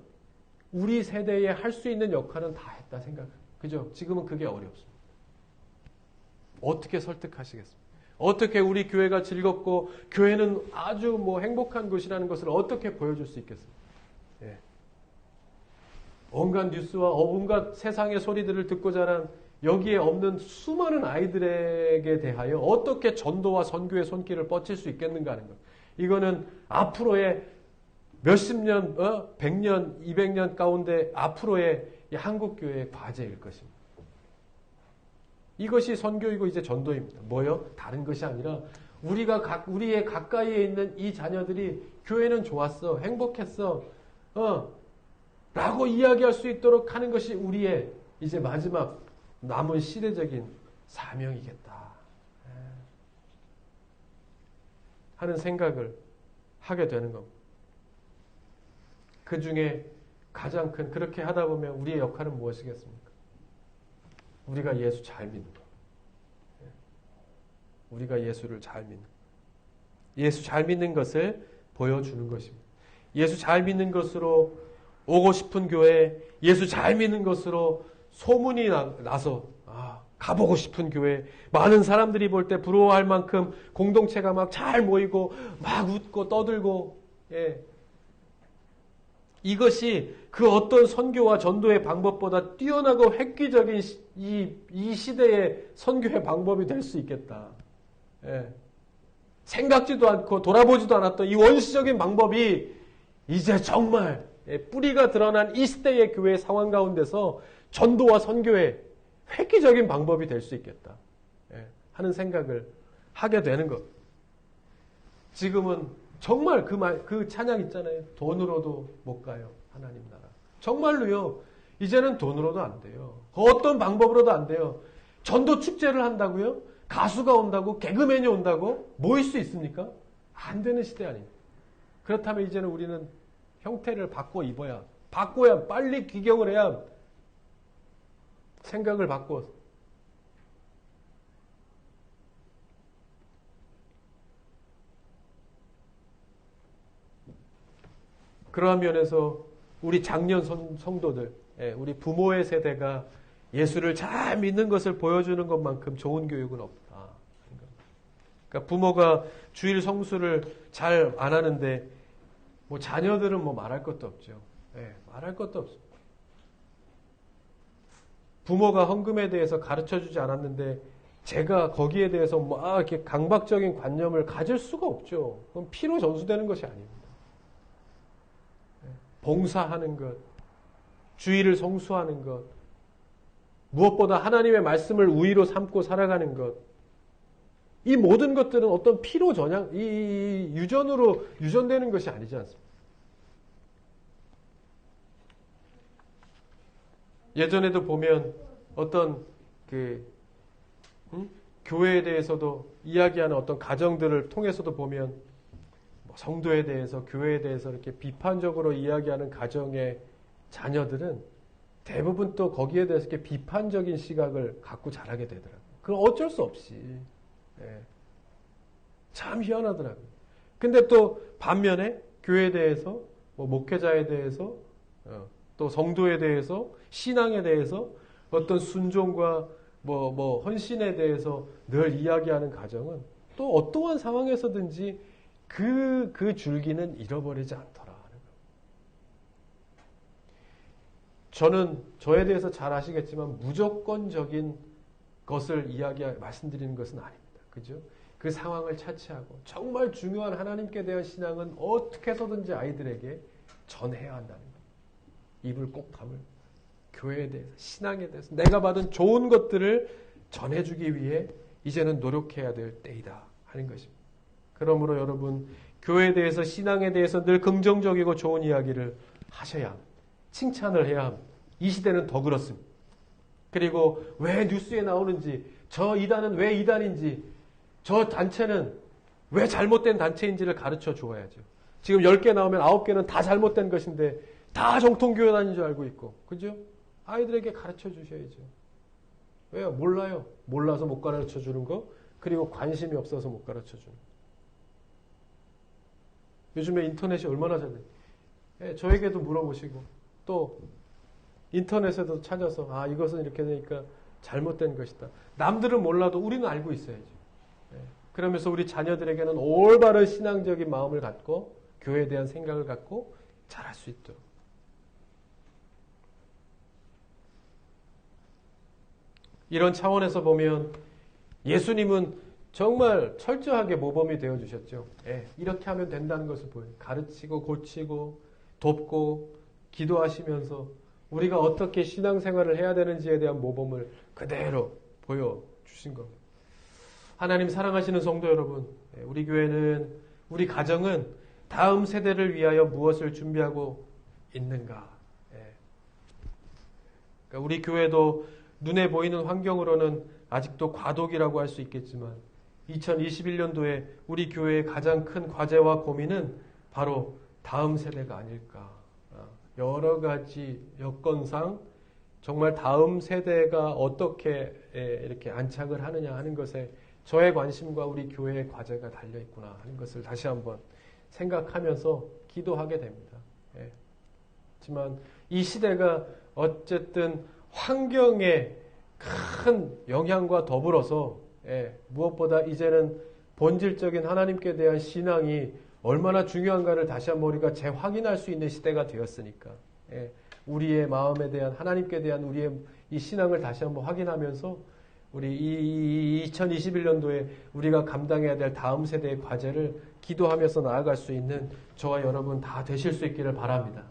우리 세대에 할 수 있는 역할은 다 했다 생각해요. 그죠? 지금은 그게 어렵습니다. 어떻게 설득하시겠습니까? 어떻게 우리 교회가 즐겁고 교회는 아주 행복한 곳이라는 것을 어떻게 보여줄 수 있겠습니까? 예. 온갖 뉴스와 온갖 세상의 소리들을 듣고 자란 여기에 없는 수많은 아이들에게 대하여 어떻게 전도와 선교의 손길을 뻗칠 수 있겠는가 하는 것. 이거는 앞으로의 몇십 년, 100년, 200년 가운데 앞으로의 한국교회의 과제일 것입니다. 이것이 선교이고 이제 전도입니다. 뭐요? 다른 것이 아니라 우리의 가까이에 있는 이 자녀들이 교회는 좋았어, 행복했어, 라고 이야기할 수 있도록 하는 것이 우리의 이제 마지막 남은 시대적인 사명이겠다 하는 생각을 하게 되는 겁니다. 그 중에 가장 큰, 그렇게 하다 보면 우리의 역할은 무엇이겠습니까? 우리가 예수 잘 믿는 것. 우리가 예수를 잘 믿는 것. 예수 잘 믿는 것을 보여주는 것입니다. 예수 잘 믿는 것으로 오고 싶은 교회, 예수 잘 믿는 것으로 소문이 나서 가보고 싶은 교회, 많은 사람들이 볼 때 부러워할 만큼 공동체가 막 잘 모이고 막 웃고 떠들고 이것이 그 어떤 선교와 전도의 방법보다 뛰어나고 획기적인 이 시대의 선교의 방법이 될 수 있겠다. 생각지도 않고 돌아보지도 않았던 이 원시적인 방법이 이제 정말 뿌리가 드러난 이 시대의 교회 상황 가운데서 전도와 선교의 획기적인 방법이 될 수 있겠다 하는 생각을 하게 되는 것. 지금은 정말 그 찬양 있잖아요. 돈으로도 못 가요. 하나님 나라. 정말로요. 이제는 돈으로도 안 돼요. 어떤 방법으로도 안 돼요. 전도 축제를 한다고요? 가수가 온다고? 개그맨이 온다고? 모일 수 있습니까? 안 되는 시대 아닙니까? 그렇다면 이제는 우리는 형태를 바꿔야 빨리 귀경을 해야 생각을 바꿔 그러한 면에서 우리 장년 성도들, 우리 부모의 세대가 예수를 잘 믿는 것을 보여주는 것만큼 좋은 교육은 없다. 그러니까 부모가 주일 성수를 잘 안 하는데 자녀들은 말할 것도 없죠. 말할 것도 없습니다. 부모가 헌금에 대해서 가르쳐주지 않았는데 제가 거기에 대해서 이렇게 강박적인 관념을 가질 수가 없죠. 그럼 피로 전수되는 것이 아닙니다. 봉사하는 것, 주의를 성수하는 것, 무엇보다 하나님의 말씀을 우위로 삼고 살아가는 것, 이 모든 것들은 어떤 피로 이 유전으로 유전되는 것이 아니지 않습니까? 예전에도 보면 어떤 교회에 대해서도 이야기하는 어떤 가정들을 통해서도 보면 성도에 대해서, 교회에 대해서 이렇게 비판적으로 이야기하는 가정의 자녀들은 대부분 또 거기에 대해서 이렇게 비판적인 시각을 갖고 자라게 되더라고요. 그건 어쩔 수 없이. 참 희한하더라고요. 근데 또 반면에 교회에 대해서, 목회자에 대해서, 또 성도에 대해서, 신앙에 대해서 어떤 순종과 헌신에 대해서 늘 이야기하는 가정은 또 어떠한 상황에서든지 그 줄기는 잃어버리지 않더라 하는 거예요. 저는 저에 대해서 잘 아시겠지만 무조건적인 것을 말씀드리는 것은 아닙니다. 그죠? 그 상황을 차치하고 정말 중요한 하나님께 대한 신앙은 어떻게 해서든지 아이들에게 전해야 한다는 거예요. 입을 꼭 다물 교회에 대해서, 신앙에 대해서 내가 받은 좋은 것들을 전해주기 위해 이제는 노력해야 될 때이다 하는 것입니다. 그러므로 여러분, 교회에 대해서, 신앙에 대해서 늘 긍정적이고 좋은 이야기를 하셔야 합니다. 칭찬을 해야 합니다. 이 시대는 더 그렇습니다. 그리고 왜 뉴스에 나오는지, 저 이단은 왜 이단인지, 저 단체는 왜 잘못된 단체인지를 가르쳐 주어야죠. 지금 10개 나오면 9개는 다 잘못된 것인데 다 정통교회단인 줄 알고 있고, 그죠? 아이들에게 가르쳐 주셔야죠. 왜요? 몰라요. 몰라서 못 가르쳐 주는 거, 그리고 관심이 없어서 못 가르쳐 주는 거. 요즘에 인터넷이 얼마나 잘 돼요. 예, 저에게도 물어보시고, 또 인터넷에도 찾아서 이것은 이렇게 되니까 잘못된 것이다. 남들은 몰라도 우리는 알고 있어야죠. 예, 그러면서 우리 자녀들에게는 올바른 신앙적인 마음을 갖고 교회에 대한 생각을 갖고 잘할 수 있도록. 이런 차원에서 보면 예수님은 정말 철저하게 모범이 되어주셨죠. 예, 이렇게 하면 된다는 것을 보여요. 가르치고 고치고 돕고 기도하시면서 우리가 어떻게 신앙생활을 해야 되는지에 대한 모범을 그대로 보여주신 겁니다. 하나님 사랑하시는 성도 여러분, 우리 교회는, 우리 가정은 다음 세대를 위하여 무엇을 준비하고 있는가. 그러니까 우리 교회도 눈에 보이는 환경으로는 아직도 과도기라고 할 수 있겠지만 2021년도에 우리 교회의 가장 큰 과제와 고민은 바로 다음 세대가 아닐까. 여러 가지 여건상 정말 다음 세대가 어떻게 이렇게 안착을 하느냐 하는 것에 저의 관심과 우리 교회의 과제가 달려있구나 하는 것을 다시 한번 생각하면서 기도하게 됩니다. 하지만 이 시대가 어쨌든 환경에 큰 영향과 더불어서 무엇보다 이제는 본질적인 하나님께 대한 신앙이 얼마나 중요한가를 다시 한번 우리가 재확인할 수 있는 시대가 되었으니까 우리의 마음에 대한, 하나님께 대한 우리의 이 신앙을 다시 한번 확인하면서 우리 이 2021년도에 우리가 감당해야 될 다음 세대의 과제를 기도하면서 나아갈 수 있는 저와 여러분 다 되실 수 있기를 바랍니다.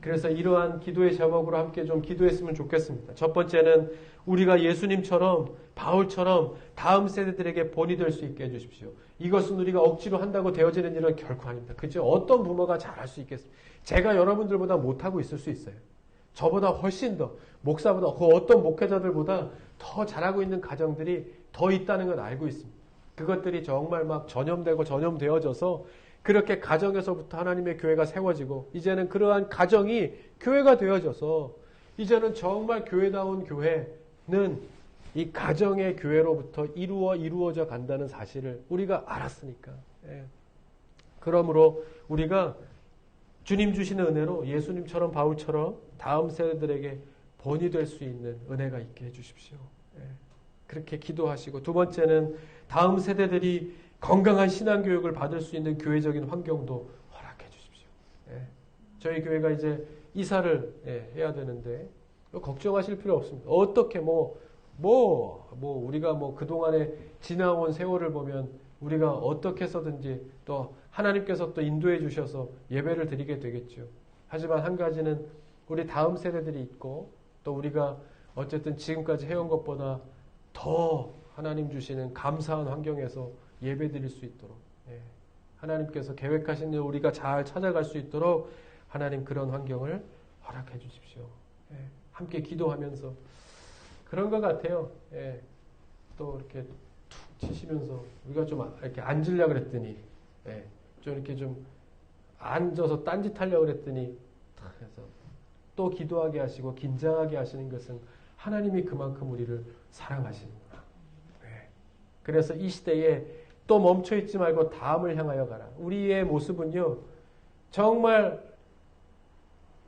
그래서 이러한 기도의 제목으로 함께 좀 기도했으면 좋겠습니다. 첫 번째는 우리가 예수님처럼, 바울처럼 다음 세대들에게 본이 될 수 있게 해주십시오. 이것은 우리가 억지로 한다고 되어지는 일은 결코 아닙니다. 그죠? 어떤 부모가 잘할 수 있겠습니까? 제가 여러분들보다 못하고 있을 수 있어요. 저보다 훨씬 더, 목사보다, 그 어떤 목회자들보다 더 잘하고 있는 가정들이 더 있다는 건 알고 있습니다. 그것들이 정말 막 전염되어져서 그렇게 가정에서부터 하나님의 교회가 세워지고 이제는 그러한 가정이 교회가 되어져서 이제는 정말 교회다운 교회는 이 가정의 교회로부터 이루어져 간다는 사실을 우리가 알았으니까. 그러므로 우리가 주님 주시는 은혜로 예수님처럼 바울처럼 다음 세대들에게 본이 될 수 있는 은혜가 있게 해주십시오. 그렇게 기도하시고, 두 번째는 다음 세대들이 건강한 신앙교육을 받을 수 있는 교회적인 환경도 허락해 주십시오. 저희 교회가 이제 이사를 해야 되는데 걱정하실 필요 없습니다. 어떻게 우리가 그동안에 지나온 세월을 보면 우리가 어떻게 해서든지 또 하나님께서 또 인도해 주셔서 예배를 드리게 되겠죠. 하지만 한 가지는 우리 다음 세대들이 있고 또 우리가 어쨌든 지금까지 해온 것보다 더 하나님 주시는 감사한 환경에서 예배 드릴 수 있도록 하나님께서 계획하신 일 우리가 잘 찾아갈 수 있도록 하나님 그런 환경을 허락해 주십시오. 함께 기도하면서 그런 것 같아요. 또 이렇게 툭 치시면서 우리가 좀 이렇게 앉으려고 그랬더니 좀 이렇게 좀 앉아서 딴짓하려고 그랬더니 탁 해서 또 기도하게 하시고 긴장하게 하시는 것은 하나님이 그만큼 우리를 사랑하시는구나. 그래서 이 시대에 또 멈춰있지 말고 다음을 향하여 가라. 우리의 모습은요, 정말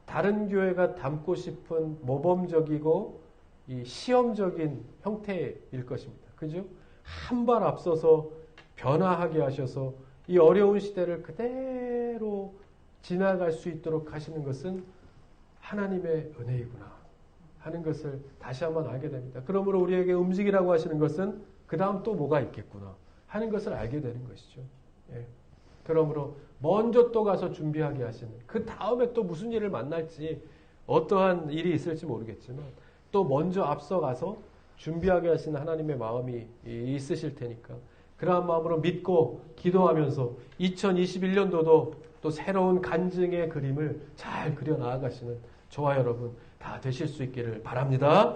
다른 교회가 닮고 싶은 모범적이고 이 시험적인 형태일 것입니다. 그죠? 한 발 앞서서 변화하게 하셔서 이 어려운 시대를 그대로 지나갈 수 있도록 하시는 것은 하나님의 은혜이구나 하는 것을 다시 한번 알게 됩니다. 그러므로 우리에게 움직이라고 하시는 것은 그 다음 또 뭐가 있겠구나 하는 것을 알게 되는 것이죠. 예. 그러므로 먼저 또 가서 준비하게 하시는, 그 다음에 또 무슨 일을 만날지 어떠한 일이 있을지 모르겠지만 또 먼저 앞서가서 준비하게 하시는 하나님의 마음이 있으실 테니까 그러한 마음으로 믿고 기도하면서 2021년도도 또 새로운 간증의 그림을 잘 그려 나아가시는 저와 여러분 다 되실 수 있기를 바랍니다.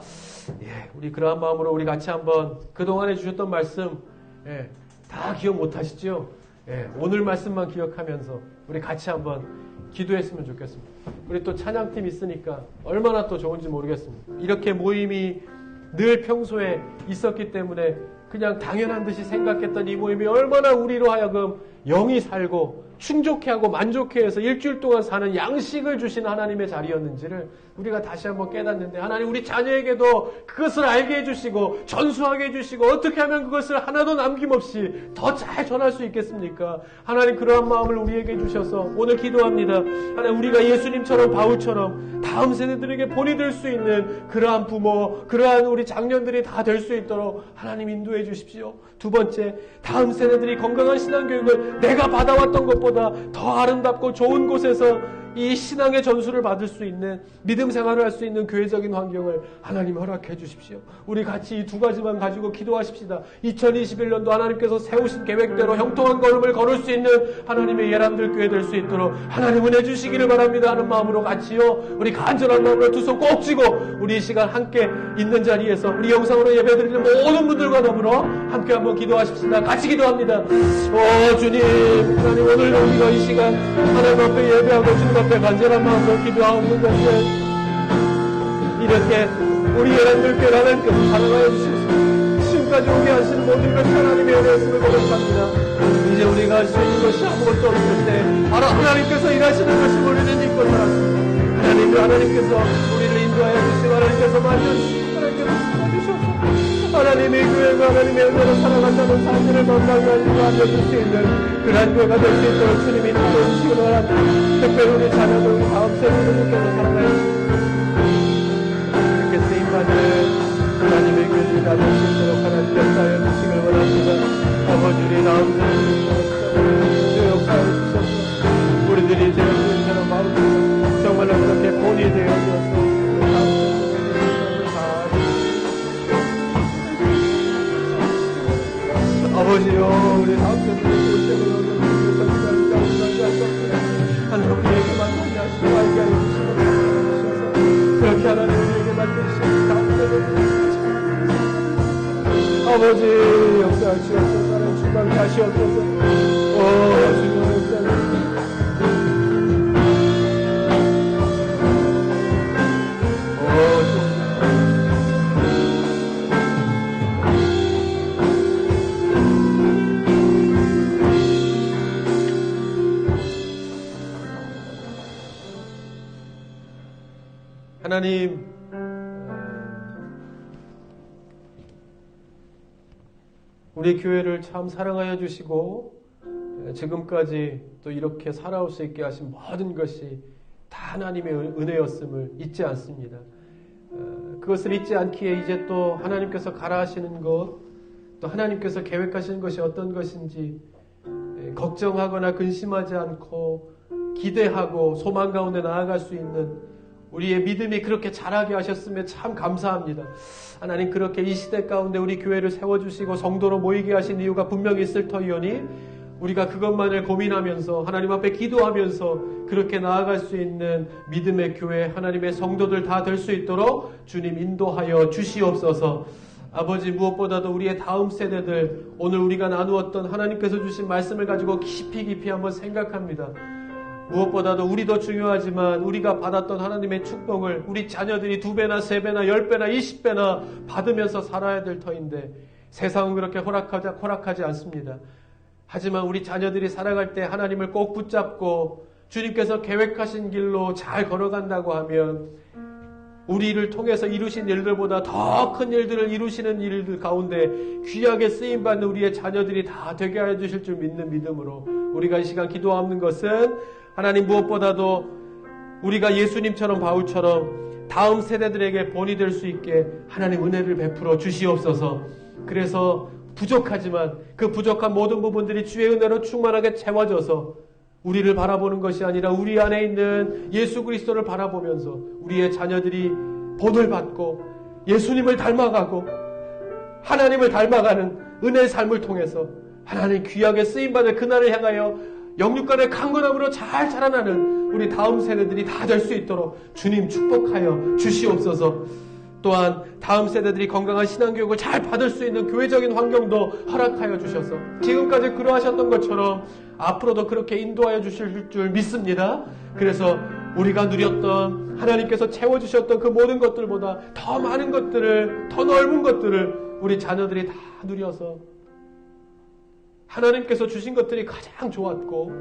예, 우리 그러한 마음으로 우리 같이 한번 그동안에 주셨던 말씀 다 기억 못 하시죠? 오늘 말씀만 기억하면서 우리 같이 한번 기도했으면 좋겠습니다. 우리 또 찬양팀 있으니까 얼마나 또 좋은지 모르겠습니다. 이렇게 모임이 늘 평소에 있었기 때문에 그냥 당연한 듯이 생각했던 이 모임이 얼마나 우리로 하여금 영이 살고 충족해 하고 만족해 해서 일주일 동안 사는 양식을 주신 하나님의 자리였는지를 우리가 다시 한번 깨닫는데, 하나님 우리 자녀에게도 그것을 알게 해주시고 전수하게 해주시고 어떻게 하면 그것을 하나도 남김없이 더 잘 전할 수 있겠습니까? 하나님 그러한 마음을 우리에게 주셔서 오늘 기도합니다. 하나님 우리가 예수님처럼 바울처럼 다음 세대들에게 본이 될 수 있는 그러한 부모, 그러한 우리 장년들이 다 될 수 있도록 하나님 인도해 주십시오. 두 번째, 다음 세대들이 건강한 신앙교육을 내가 받아왔던 것보다 더 아름답고 좋은 곳에서 이 신앙의 전수를 받을 수 있는, 믿음 생활을 할 수 있는 교회적인 환경을 하나님 허락해 주십시오. 우리 같이 이 두 가지만 가지고 기도하십시다. 2021년도 하나님께서 세우신 계획대로 형통한 걸음을 걸을 수 있는 하나님의 예람들 교회 될 수 있도록 하나님 은혜 주시기를 바랍니다 하는 마음으로 같이요, 우리 간절한 마음으로 두 손 꼭 쥐고 우리 이 시간 함께 있는 자리에서 우리 영상으로 예배드리는 모든 분들과 더불어 함께 한번 기도하십시다. 같이 기도합니다. 주님, 하나님 오늘 우리가 이 시간 하나님 앞에 예배하고 주님 앞에 간절한 마음으로 기도하는 것을 이렇게 우리 예람들 교회 하나님께서 사랑하여 주시옵소서. 지금까지 오게 하시는 모든 것이 하나님의 은혜였음을 고백합니다. 이제 우리가 할 수 있는 것이 아무것도 없을 때 바로 하나님께서 일하시는 것을 우리는 믿고 살았습니다. 하나님께서 우리를 인도하여 주시고 하나님께서 만져주시고 하나님께서 지켜주셔서 하나님의 교회가 하나님의 은혜로 살아간다는 사실을 건강하시고 알려줄 수 있는 그러한 교회가 될 수 있도록 주님이 인도해 주시기 바랍니다. 특별히 우리 자녀들, 우리 다음 세대들께서 살아갈 수 이렇게 쓰임받는 하나님의 교회를 가질 수 있도록 하나님께서 하여 주시길 원합니다. 아버지 우리 다음 세대들께서 역사해 주셔서 우리들이 제 주님처럼 마음으로 정말로 그렇게 본이 되어져서 아버지요, 우리 다음 세대들을 볼 때는 하나님 우리에게 만나게 하시고 알게 하여 주시고 그렇게 하나님 우리에게 만드시고 다음 세대들을 아버지 역사하시옵소서. 하나님 충만케 하시옵소서. 주님 역사하시옵소서. 하나님, 우리 교회를 참 사랑하여 주시고 지금까지 또 이렇게 살아올 수 있게 하신 모든 것이 다 하나님의 은혜였음을 잊지 않습니다. 그것을 잊지 않기에 이제 또 하나님께서 가라 하시는 것, 또 하나님께서 계획하시는 것이 어떤 것인지 걱정하거나 근심하지 않고 기대하고 소망 가운데 나아갈 수 있는 우리의 믿음이 그렇게 자라게 하셨음에 참 감사합니다. 하나님 그렇게 이 시대 가운데 우리 교회를 세워주시고 성도로 모이게 하신 이유가 분명히 있을 터이오니 우리가 그것만을 고민하면서 하나님 앞에 기도하면서 그렇게 나아갈 수 있는 믿음의 교회, 하나님의 성도들 다 될 수 있도록 주님 인도하여 주시옵소서. 아버지 무엇보다도 우리의 다음 세대들, 오늘 우리가 나누었던 하나님께서 주신 말씀을 가지고 깊이 한번 생각합니다. 무엇보다도 우리도 중요하지만 우리가 받았던 하나님의 축복을 우리 자녀들이 2배나 3배나 10배나 20배나 받으면서 살아야 될 터인데 세상은 그렇게 허락하지 않습니다. 하지만 우리 자녀들이 살아갈 때 하나님을 꼭 붙잡고 주님께서 계획하신 길로 잘 걸어간다고 하면 우리를 통해서 이루신 일들보다 더 큰 일들을 이루시는 일들 가운데 귀하게 쓰임받는 우리의 자녀들이 다 되게 하여 주실 줄 믿는 믿음으로 우리가 이 시간 기도하는 것은 하나님 무엇보다도 우리가 예수님처럼 바울처럼 다음 세대들에게 본이 될 수 있게 하나님 은혜를 베풀어 주시옵소서. 그래서 부족하지만 그 부족한 모든 부분들이 주의 은혜로 충만하게 채워져서 우리를 바라보는 것이 아니라 우리 안에 있는 예수 그리스도를 바라보면서 우리의 자녀들이 본을 받고 예수님을 닮아가고 하나님을 닮아가는 은혜의 삶을 통해서 하나님 귀하게 쓰임받을 그날을 향하여 영육간의 강건함으로 잘 자라나는 우리 다음 세대들이 다 될 수 있도록 주님 축복하여 주시옵소서. 또한 다음 세대들이 건강한 신앙교육을 잘 받을 수 있는 교회적인 환경도 허락하여 주셔서 지금까지 그러하셨던 것처럼 앞으로도 그렇게 인도하여 주실 줄 믿습니다. 그래서 우리가 누렸던 하나님께서 채워주셨던 그 모든 것들보다 더 많은 것들을, 더 넓은 것들을 우리 자녀들이 다 누려서 하나님께서 주신 것들이 가장 좋았고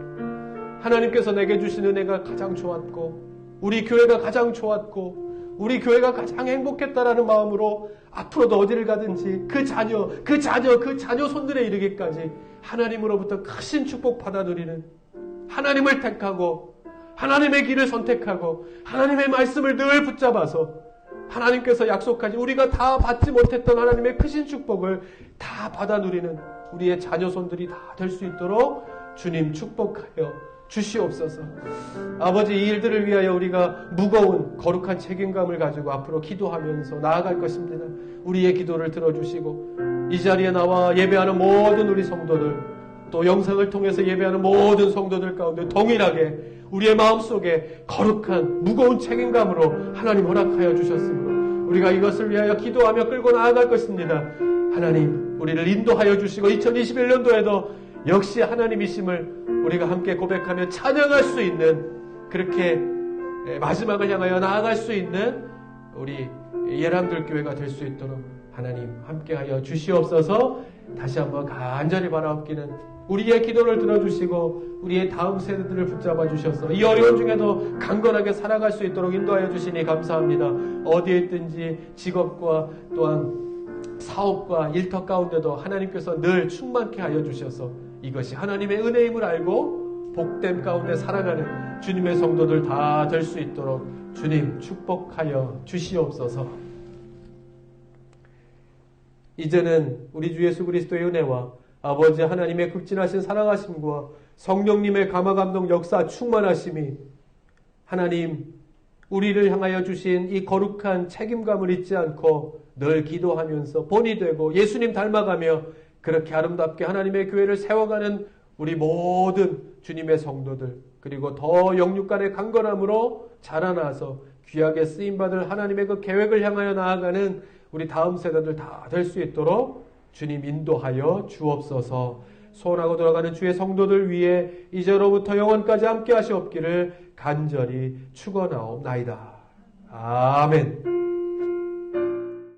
하나님께서 내게 주신 은혜가 가장 좋았고 우리 교회가 가장 좋았고 우리 교회가 가장 행복했다라는 마음으로 앞으로도 어디를 가든지 그 자녀 손들에 이르기까지 하나님으로부터 크신 축복 받아 누리는, 하나님을 택하고 하나님의 길을 선택하고 하나님의 말씀을 늘 붙잡아서 하나님께서 약속하신 우리가 다 받지 못했던 하나님의 크신 축복을 다 받아 누리는 우리의 자녀 손들이 다 될 수 있도록 주님 축복하여 주시옵소서. 아버지, 이 일들을 위하여 우리가 무거운 거룩한 책임감을 가지고 앞으로 기도하면서 나아갈 것입니다. 우리의 기도를 들어주시고 이 자리에 나와 예배하는 모든 우리 성도들, 또 영상을 통해서 예배하는 모든 성도들 가운데 동일하게 우리의 마음속에 거룩한 무거운 책임감으로 하나님 허락하여 주셨으므로 우리가 이것을 위하여 기도하며 끌고 나아갈 것입니다. 하나님, 우리를 인도하여 주시고 2021년도에도 역시 하나님이심을 우리가 함께 고백하며 찬양할 수 있는, 그렇게 마지막을 향하여 나아갈 수 있는 우리 예람들 교회가 될 수 있도록 하나님 함께하여 주시옵소서. 다시 한번 간절히 바라옵기는 우리의 기도를 들어주시고 우리의 다음 세대들을 붙잡아 주셔서 이 어려운 중에도 강건하게 살아갈 수 있도록 인도하여 주시니 감사합니다. 어디에 있든지 직업과 또한 사업과 일터 가운데도 하나님께서 늘 충만케 하여 주셔서 이것이 하나님의 은혜임을 알고 복됨 가운데 살아가는 주님의 성도들 다 될 수 있도록 주님 축복하여 주시옵소서. 이제는 우리 주 예수 그리스도의 은혜와 아버지 하나님의 극진하신 사랑하심과 성령님의 감화감동 역사 충만하심이 하나님 우리를 향하여 주신 이 거룩한 책임감을 잊지 않고 늘 기도하면서 본이 되고 예수님 닮아가며 그렇게 아름답게 하나님의 교회를 세워가는 우리 모든 주님의 성도들, 그리고 더 영육간의 강건함으로 자라나서 귀하게 쓰임받을 하나님의 그 계획을 향하여 나아가는 우리 다음 세대들 다 될 수 있도록 주님 인도하여 주옵소서. 소원하고 돌아가는 주의 성도들 위해 이제로부터 영원까지 함께 하시옵기를 간절히 축원하옵나이다. 아멘.